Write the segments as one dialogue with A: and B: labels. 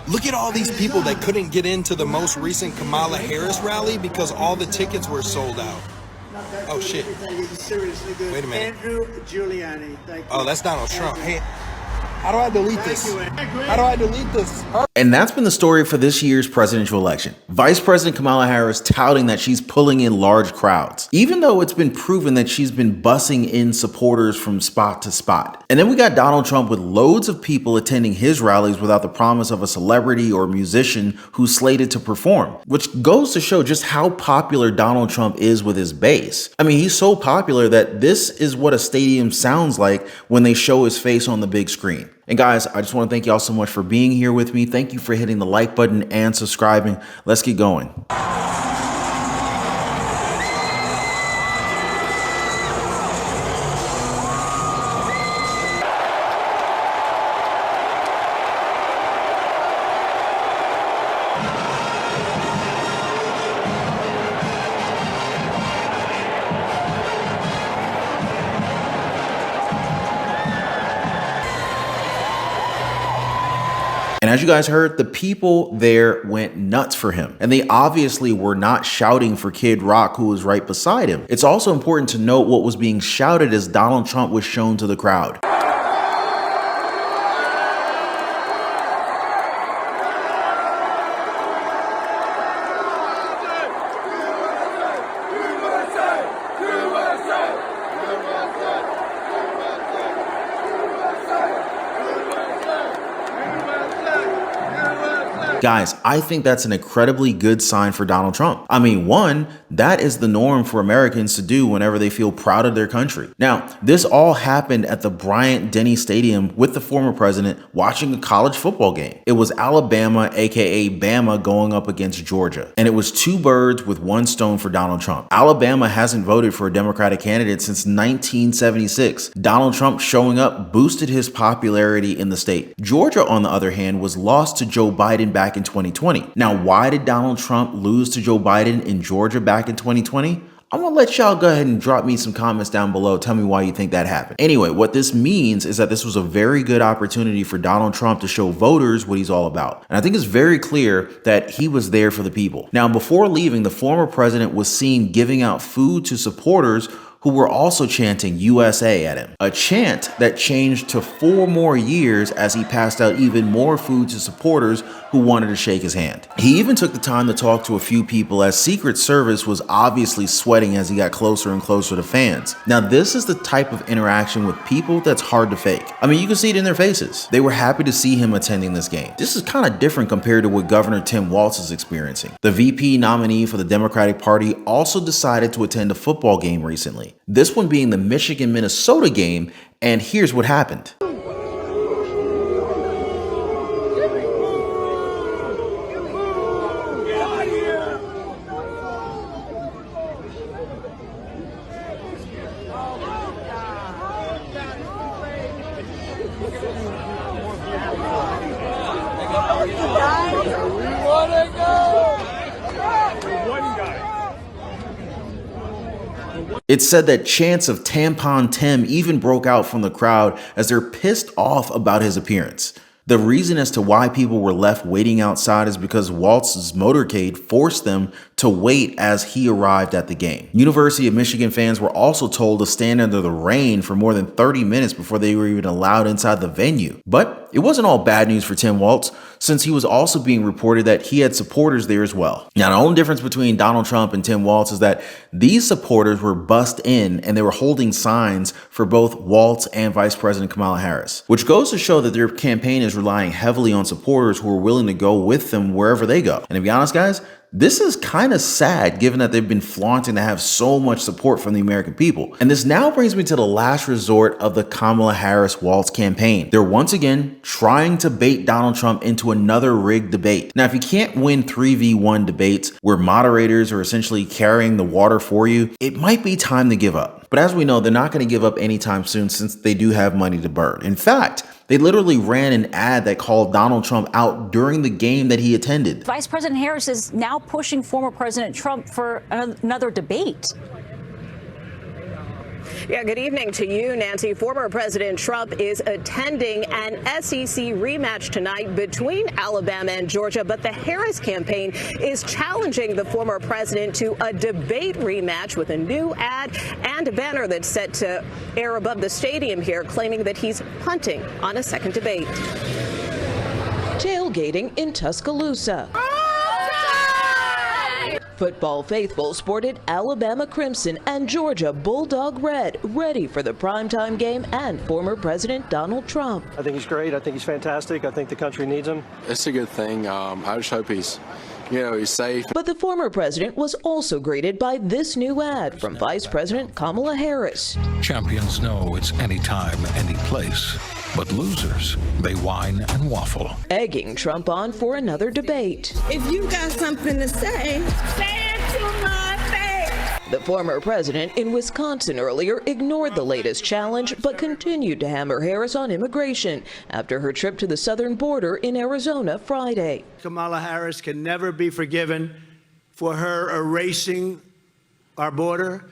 A: Look at all these people that couldn't get into the most recent Kamala Harris rally because all the tickets were sold out. Oh shit. Wait a minute.
B: Andrew Giuliani.
A: Oh, that's Donald Trump. Hey, how do I delete this? How do I delete this?
C: And that's been the story for this year's presidential election. Vice President Kamala Harris touting that she's pulling in large crowds, even though it's been proven that she's been bussing in supporters from spot to spot. And then we got Donald Trump with loads of people attending his rallies without the promise of a celebrity or musician who's slated to perform, which goes to show just how popular Donald Trump is with his base. I mean, he's so popular that this is what a stadium sounds like when they show his face on the big screen. And guys, I just want to thank y'all so much for being here with me. Thank you for hitting the like button and subscribing. Let's get going. And as you guys heard, the people there went nuts for him. And they obviously were not shouting for Kid Rock, who was right beside him. It's also important to note what was being shouted as Donald Trump was shown to the crowd. Guys, I think that's an incredibly good sign for Donald Trump. I mean, one, that is the norm for Americans to do whenever they feel proud of their country. Now, this all happened at the Bryant-Denny Stadium with the former president watching a college football game. It was Alabama, aka Bama, going up against Georgia. And it was two birds with one stone for Donald Trump. Alabama hasn't voted for a Democratic candidate since 1976. Donald Trump showing up boosted his popularity in the state. Georgia, on the other hand, was lost to Joe Biden back in 2020. Now, why did Donald Trump lose to Joe Biden in Georgia back in 2020? I'm gonna let y'all go ahead and drop me some comments down below. Tell me why you think that happened. Anyway, what this means is that this was a very good opportunity for Donald Trump to show voters what he's all about. And I think it's very clear that he was there for the people. Now, before leaving, the former president was seen giving out food to supporters who were also chanting USA at him. A chant that changed to 4 more years as he passed out even more food to supporters who wanted to shake his hand. He even took the time to talk to a few people as Secret Service was obviously sweating as he got closer and closer to fans. Now, this is the type of interaction with people that's hard to fake. I mean, you can see it in their faces. They were happy to see him attending this game. This is kind of different compared to what Governor Tim Walz is experiencing. The VP nominee for the Democratic Party also decided to attend a football game recently. This one being the Michigan-Minnesota game, and here's what happened. It's said that chants of Tampon Tim even broke out from the crowd as they're pissed off about his appearance. The reason as to why people were left waiting outside is because Walz's motorcade forced them to wait as he arrived at the game. University of Michigan fans were also told to stand under the rain for more than 30 minutes before they were even allowed inside the venue. But it wasn't all bad news for Tim Walz, since he was also being reported that he had supporters there as well. Now, the only difference between Donald Trump and Tim Walz is that these supporters were bussed in and they were holding signs for both Walz and Vice President Kamala Harris, which goes to show that their campaign is relying heavily on supporters who are willing to go with them wherever they go. And to be honest, guys, this is kind of sad given that they've been flaunting to have so much support from the American people. And this now brings me to the last resort of the Kamala Harris-Walz campaign. They're once again trying to bait Donald Trump into another rigged debate. Now, if you can't win 3v1 debates where moderators are essentially carrying the water for you, it might be time to give up. But as we know, they're not going to give up anytime soon since they do have money to burn. In fact, they literally ran an ad that called Donald Trump out during the game that he attended.
D: Vice President Harris is now pushing former President Trump for another debate.
B: Yeah, good evening to you, Nancy. Former President Trump is attending an SEC rematch tonight between Alabama and Georgia, but the Harris campaign is challenging the former president to a debate rematch with a new ad and a banner that's set to air above the stadium here, claiming that he's punting on a second debate.
D: Tailgating in Tuscaloosa. Football faithful sported Alabama crimson and Georgia bulldog red, ready for the primetime game and former President Donald Trump.
E: I think he's great. I think he's fantastic. I think the country needs him.
F: It's a good thing. I just hope he's safe.
D: But the former president was also greeted by this new ad from Vice President Kamala Harris.
G: Champions know it's anytime, any place. But losers, they whine and waffle.
D: Egging Trump on for another debate.
H: If you got something to say it to my face.
D: The former president in Wisconsin earlier ignored the latest challenge, but continued to hammer Harris on immigration after her trip to the southern border in Arizona Friday.
I: Kamala Harris can never be forgiven for her erasing our border,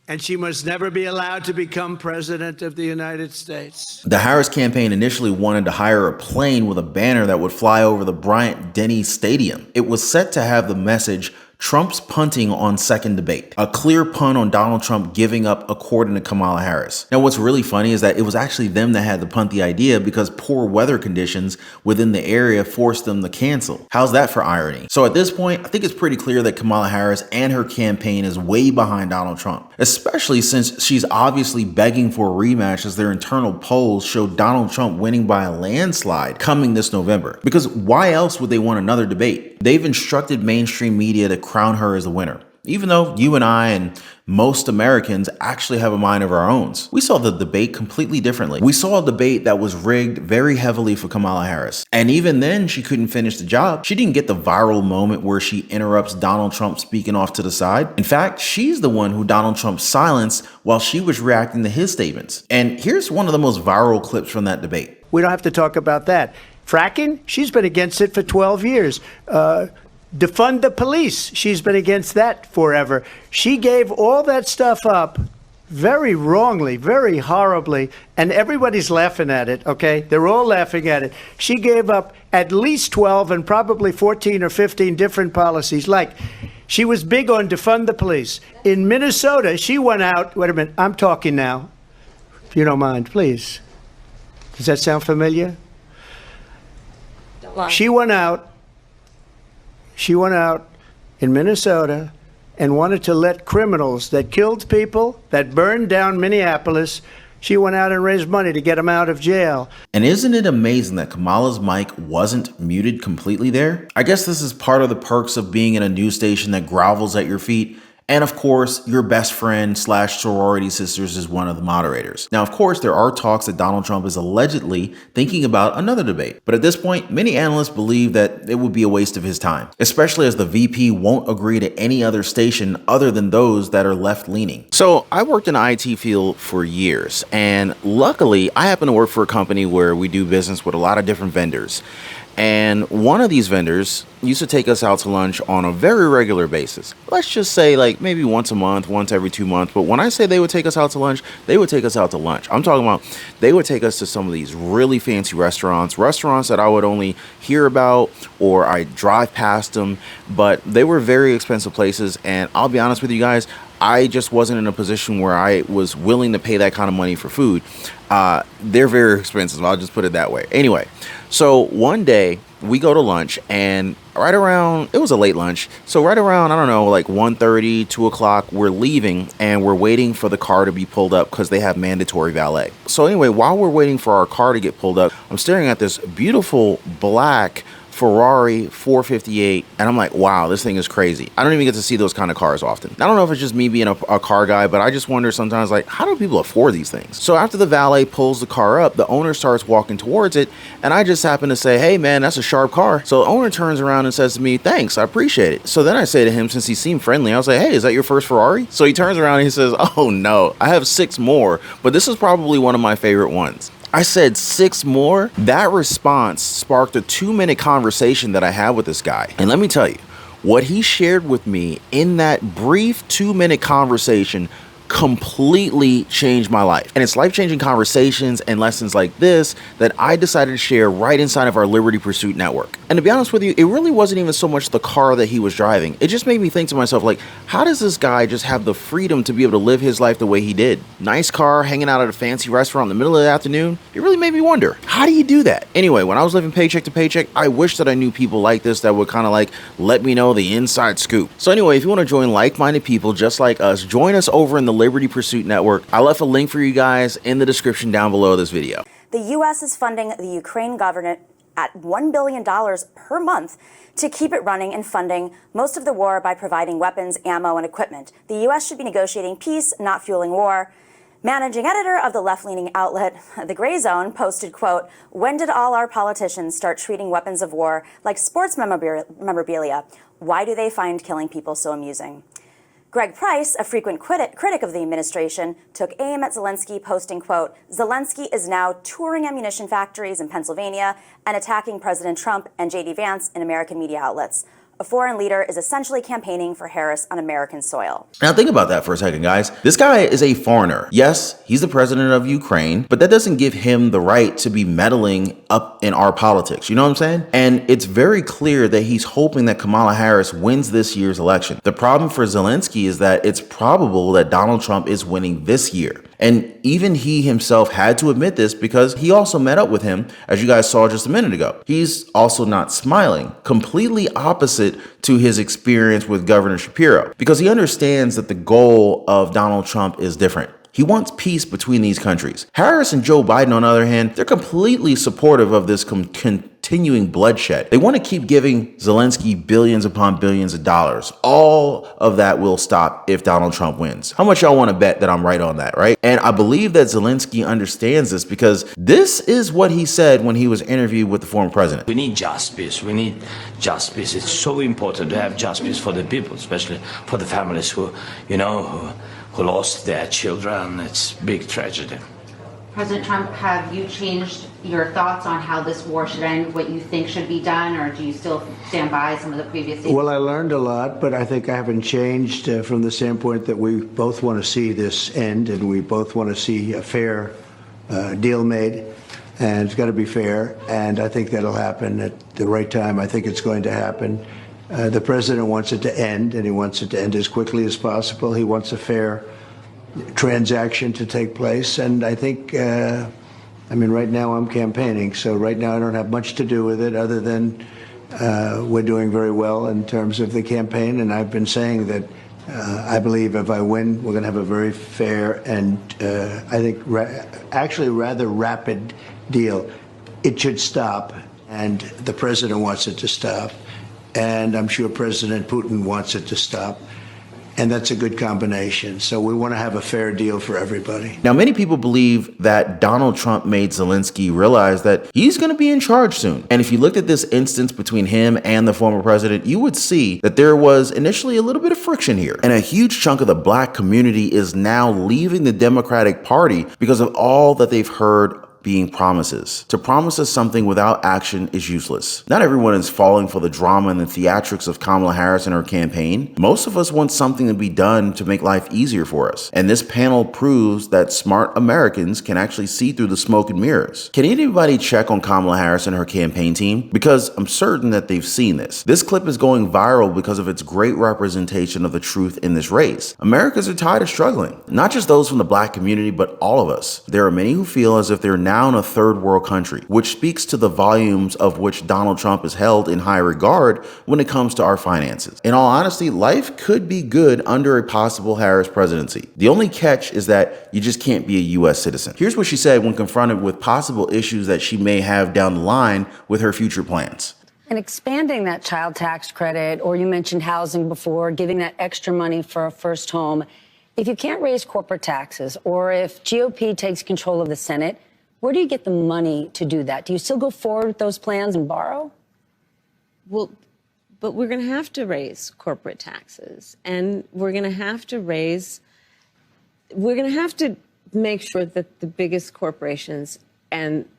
I: and she must never be allowed to become president of the United States.
C: The Harris campaign initially wanted to hire a plane with a banner that would fly over the Bryant-Denny Stadium. It was set to have the message, Trump's punting on second debate, a clear pun on Donald Trump giving up, according to Kamala Harris. Now, what's really funny is that it was actually them that had to punt the idea because poor weather conditions within the area forced them to cancel. How's that for irony? So at this point, I think it's pretty clear that Kamala Harris and her campaign is way behind Donald Trump, especially since she's obviously begging for a rematch as their internal polls show Donald Trump winning by a landslide coming this November. Because why else would they want another debate? They've instructed mainstream media to crown her as the winner, even though you and I and most Americans actually have a mind of our own. We saw the debate completely differently. We saw a debate that was rigged very heavily for Kamala Harris. And even then, she couldn't finish the job. She didn't get the viral moment where she interrupts Donald Trump speaking off to the side. In fact, she's the one who Donald Trump silenced while she was reacting to his statements. And here's one of the most viral clips from that debate.
I: We don't have to talk about that. Fracking, she's been against it for 12 years. Defund the police, she's been against that forever. She gave all that stuff up very wrongly, very horribly, and everybody's laughing at it, okay? They're all laughing at it. She gave up at least 12 and probably 14 or 15 different policies. Like, she was big on defund the police. In Minnesota, she went out, wait a minute, I'm talking now, if you don't mind, please. Does that sound familiar? She went out in Minnesota and wanted to let criminals that killed people, that burned down Minneapolis, she went out and raised money to get them out of jail.
C: And isn't it amazing that Kamala's mic wasn't muted completely there? I guess this is part of the perks of being in a news station that grovels at your feet. And of course, your best friend / sorority sisters is one of the moderators. Now, of course, there are talks that Donald Trump is allegedly thinking about another debate. But at this point, many analysts believe that it would be a waste of his time, especially as the VP won't agree to any other station other than those that are left-leaning. So I worked in the IT field for years, and luckily, I happen to work for a company where we do business with a lot of different vendors. And one of these vendors used to take us out to lunch on a very regular basis. Let's just say like maybe once a month, once every 2 months. But when I say they would take us out to lunch, they would take us out to lunch. I'm talking about they would take us to some of these really fancy restaurants that I would only hear about or I drive past them. But they were very expensive places. And I'll be honest with you guys, I just wasn't in a position where I was willing to pay that kind of money for food. They're very expensive. I'll just put it that way. Anyway, so one day we go to lunch and right around, it was a late lunch. So right around, I don't know, like 1:30, 2 o'clock, we're leaving and we're waiting for the car to be pulled up because they have mandatory valet. So anyway, while we're waiting for our car to get pulled up, I'm staring at this beautiful black Ferrari 458 and I'm like, wow, this thing is crazy. I don't even get to see those kind of cars often. I don't know if it's just me being a car guy, but I just wonder sometimes, like, how do people afford these things? So after the valet pulls the car up, the owner starts walking towards it and I just happen to say, hey man, that's a sharp car. So the owner turns around and says to me, thanks, I appreciate it. So then I say to him, since he seemed friendly, I was like, hey, is that your first Ferrari? So he turns around and he says, oh no, I have 6 more, but this is probably one of my favorite ones. I said 6 more. That response sparked a 2-minute conversation that I had with this guy. And let me tell you, what he shared with me in that brief 2-minute conversation completely changed my life. And it's life-changing conversations and lessons like this that I decided to share right inside of our Liberty Pursuit network. And to be honest with you, it really wasn't even so much the car that he was driving. It just made me think to myself, like, how does this guy just have the freedom to be able to live his life the way he did? Nice car, hanging out at a fancy restaurant in the middle of the afternoon. It really made me wonder, how do you do that? Anyway, when I was living paycheck to paycheck, I wish that I knew people like this that would kind of like let me know the inside scoop. So anyway, if you want to join like-minded people just like us, join us over in the Liberty Pursuit Network. I left a link for you guys in the description down below this video.
J: The U.S. is funding the Ukraine government at $1 billion per month to keep it running and funding most of the war by providing weapons, ammo, and equipment. The U.S. should be negotiating peace, not fueling war. Managing editor of the left-leaning outlet The Gray Zone posted, quote, "When did all our politicians start treating weapons of war like sports memorabilia? Why do they find killing people so amusing?" Greg Price, a frequent critic of the administration, took aim at Zelensky, posting, quote, "Zelensky is now touring ammunition factories in Pennsylvania and attacking President Trump and J.D. Vance in American media outlets. A foreign leader is essentially campaigning for Harris on American soil."
C: Now think about that for a second, guys. This guy is a foreigner. Yes, he's the president of Ukraine, but that doesn't give him the right to be meddling up in our politics. You know what I'm saying? And it's very clear that he's hoping that Kamala Harris wins this year's election. The problem for Zelensky is that it's probable that Donald Trump is winning this year. And even he himself had to admit this because he also met up with him, as you guys saw just a minute ago. He's also not smiling, completely opposite to his experience with Governor Shapiro, because he understands that the goal of Donald Trump is different. He wants peace between these countries. Harris and Joe Biden, on the other hand, they're completely supportive of this continuing bloodshed. They want to keep giving Zelensky billions upon billions of dollars. All of that will stop if Donald Trump wins. How much y'all want to bet that I'm right on that, right? And I believe that Zelensky understands this because this is what he said when he was interviewed with the former president.
K: We need justice. We need justice. It's so important to have justice for the people, especially for the families who lost their children. It's a big tragedy.
L: President Trump, have you changed your thoughts on how this war should end, what you think should be done, or do you still stand by some of the previous statements?
I: Well, I learned a lot, but I think I haven't changed from the standpoint that we both want to see this end, and we both want to see a fair deal made, and it's got to be fair, and I think that'll happen at the right time. I think it's going to happen. The president wants it to end, and he wants it to end as quickly as possible. He wants a fair transaction to take place, and I think, right now I'm campaigning, so right now I don't have much to do with it other than we're doing very well in terms of the campaign, and I've been saying that I believe if I win, we're going to have a very fair and I think actually rather rapid deal. It should stop, and the president wants it to stop. And I'm sure President Putin wants it to stop. And that's a good combination. So we want to have a fair deal for everybody.
C: Now, many people believe that Donald Trump made Zelensky realize that he's going to be in charge soon. And if you looked at this instance between him and the former president, you would see that there was initially a little bit of friction here. And a huge chunk of the black community is now leaving the Democratic Party because of all that they've heard being promises. To promise us something without action is useless. Not everyone is falling for the drama and the theatrics of Kamala Harris and her campaign. Most of us want something to be done to make life easier for us. And this panel proves that smart Americans can actually see through the smoke and mirrors. Can anybody check on Kamala Harris and her campaign team? Because I'm certain that they've seen this. This clip is going viral because of its great representation of the truth in this race. Americans are tired of struggling. Not just those from the black community, but all of us. There are many who feel as if they're now in a third world country, which speaks to the volumes of which Donald Trump is held in high regard when it comes to our finances. In all honesty, life could be good under a possible Harris presidency. The only catch is that you just can't be a U.S. citizen. Here's what she said when confronted with possible issues that she may have down the line with her future plans.
M: And expanding that child tax credit, or you mentioned housing before, giving that extra money for a first home. If you can't raise corporate taxes, or if GOP takes control of the Senate, where do you get the money to do that? Do you still go forward with those plans and borrow?
N: Well, but we're going to have to raise corporate taxes, and we're going to have to make sure that the biggest corporations and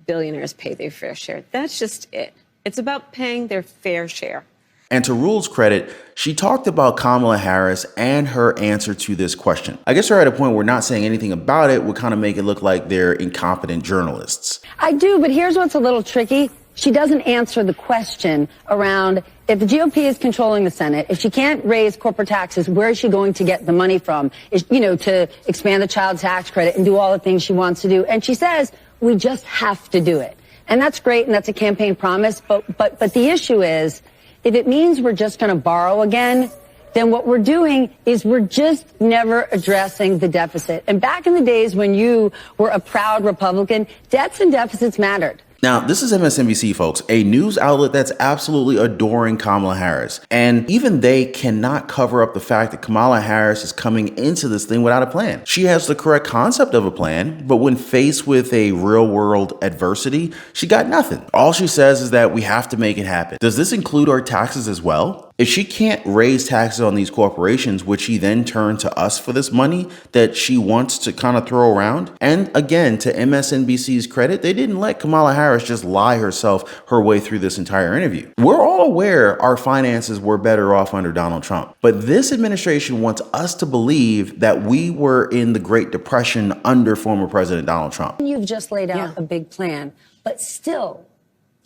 N: billionaires pay their fair share. That's just it. It's about paying their fair share.
C: And to Rule's credit, she talked about Kamala Harris and her answer to this question. I guess they're at a point where not saying anything about it would kind of make it look like they're incompetent journalists.
M: I do, but here's what's a little tricky. She doesn't answer the question around if the GOP is controlling the Senate, if she can't raise corporate taxes, where is she going to get the money from, to expand the child tax credit and do all the things she wants to do? And she says, we just have to do it. And that's great, and that's a campaign promise. But the issue is, if it means we're just going to borrow again, then what we're doing is we're just never addressing the deficit. And back in the days when you were a proud Republican, debts and deficits mattered.
C: Now, this is MSNBC, folks, a news outlet that's absolutely adoring Kamala Harris. And even they cannot cover up the fact that Kamala Harris is coming into this thing without a plan. She has the correct concept of a plan, but when faced with a real world adversity, she got nothing. All she says is that we have to make it happen. Does this include our taxes as well? If she can't raise taxes on these corporations, would she then turn to us for this money that she wants to kind of throw around? And again, to MSNBC's credit, they didn't let Kamala Harris just lie her way through this entire interview. We're all aware our finances were better off under Donald Trump, but this administration wants us to believe that we were in the Great Depression under former President Donald Trump.
M: You've just laid out a big plan, but still,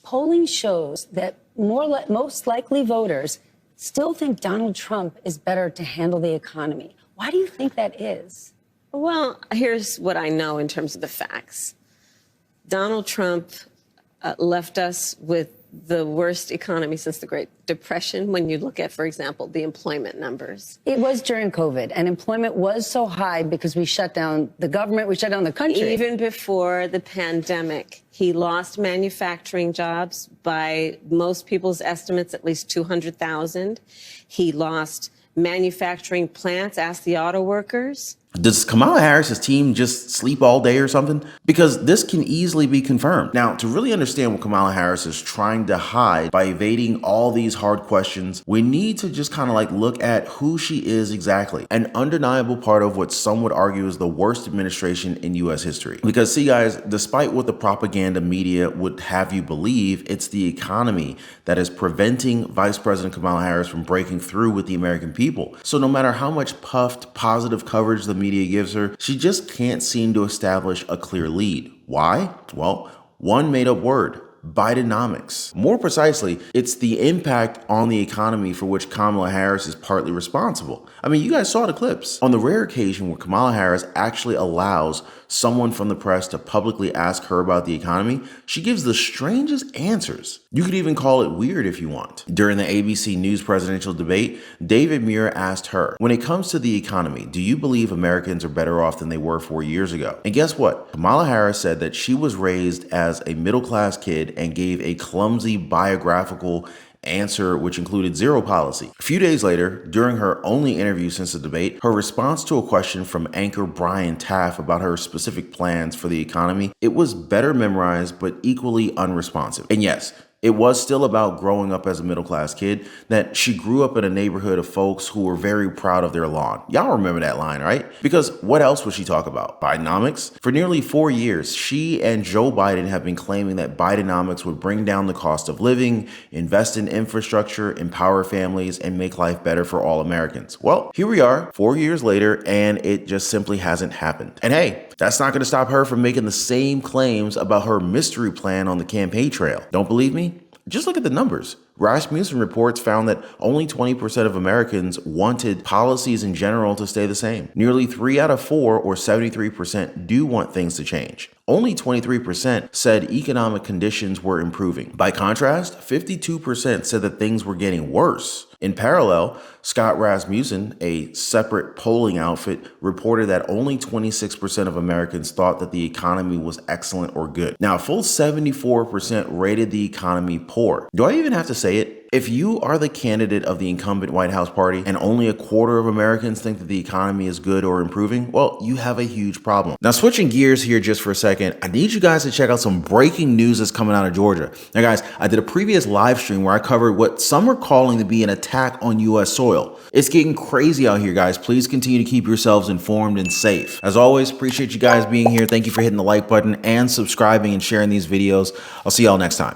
M: polling shows that most likely voters still think Donald Trump is better to handle the economy. Why do you think that is?
N: Well, here's what I know in terms of the facts. Donald Trump left us with the worst economy since the Great Depression when you look at, for example, the employment numbers.
M: It was during COVID, and employment was so high because we shut down the government, we shut down the country.
N: Even before the pandemic, he lost manufacturing jobs by most people's estimates, at least 200,000. He lost manufacturing plants, ask the auto workers.
C: Does Kamala Harris's team just sleep all day or something? Because this can easily be confirmed. Now, to really understand what Kamala Harris is trying to hide by evading all these hard questions, we need to just kind of like look at who she is exactly. An undeniable part of what some would argue is the worst administration in U.S. history. Because see, guys, despite what the propaganda media would have you believe, it's the economy that is preventing Vice President Kamala Harris from breaking through with the American people. So no matter how much puffed positive coverage the media gives her, she just can't seem to establish a clear lead. Why? Well, one made up word: Bidenomics. More precisely, it's the impact on the economy for which Kamala Harris is partly responsible. I mean, you guys saw the clips. On the rare occasion where Kamala Harris actually allows someone from the press to publicly ask her about the economy, she gives the strangest answers. You could even call it weird if you want. During the ABC News presidential debate, David Muir asked her, when it comes to the economy, do you believe Americans are better off than they were 4 years ago? And guess what? Kamala Harris said that she was raised as a middle-class kid and gave a clumsy biographical answer which included zero policy. A few days later, during her only interview since the debate, her response to a question from anchor Brian Taff about her specific plans for the economy, it was better memorized but equally unresponsive. And yes, it was still about growing up as a middle-class kid, that she grew up in a neighborhood of folks who were very proud of their lawn. Y'all remember that line, right? Because what else would she talk about? Bidenomics? For nearly 4 years, she and Joe Biden have been claiming that Bidenomics would bring down the cost of living, invest in infrastructure, empower families, and make life better for all Americans. Well, here we are 4 years later, and it just simply hasn't happened. And hey, that's not going to stop her from making the same claims about her mystery plan on the campaign trail. Don't believe me? Just look at the numbers. Rasmussen reports found that only 20% of Americans wanted policies in general to stay the same. Nearly 3 out of 4, or 73%, do want things to change. Only 23% said economic conditions were improving. By contrast, 52% said that things were getting worse. In parallel, Scott Rasmussen, a separate polling outfit, reported that only 26% of Americans thought that the economy was excellent or good. Now, a full 74% rated the economy poor. Do I even have to say it? If you are the candidate of the incumbent White House party and only a quarter of Americans think that the economy is good or improving, well, you have a huge problem. Now, switching gears here just for a second, I need you guys to check out some breaking news that's coming out of Georgia. Now, guys, I did a previous live stream where I covered what some are calling to be an attack on U.S. soil. It's getting crazy out here, guys. Please continue to keep yourselves informed and safe. As always, appreciate you guys being here. Thank you for hitting the like button and subscribing and sharing these videos. I'll see y'all next time.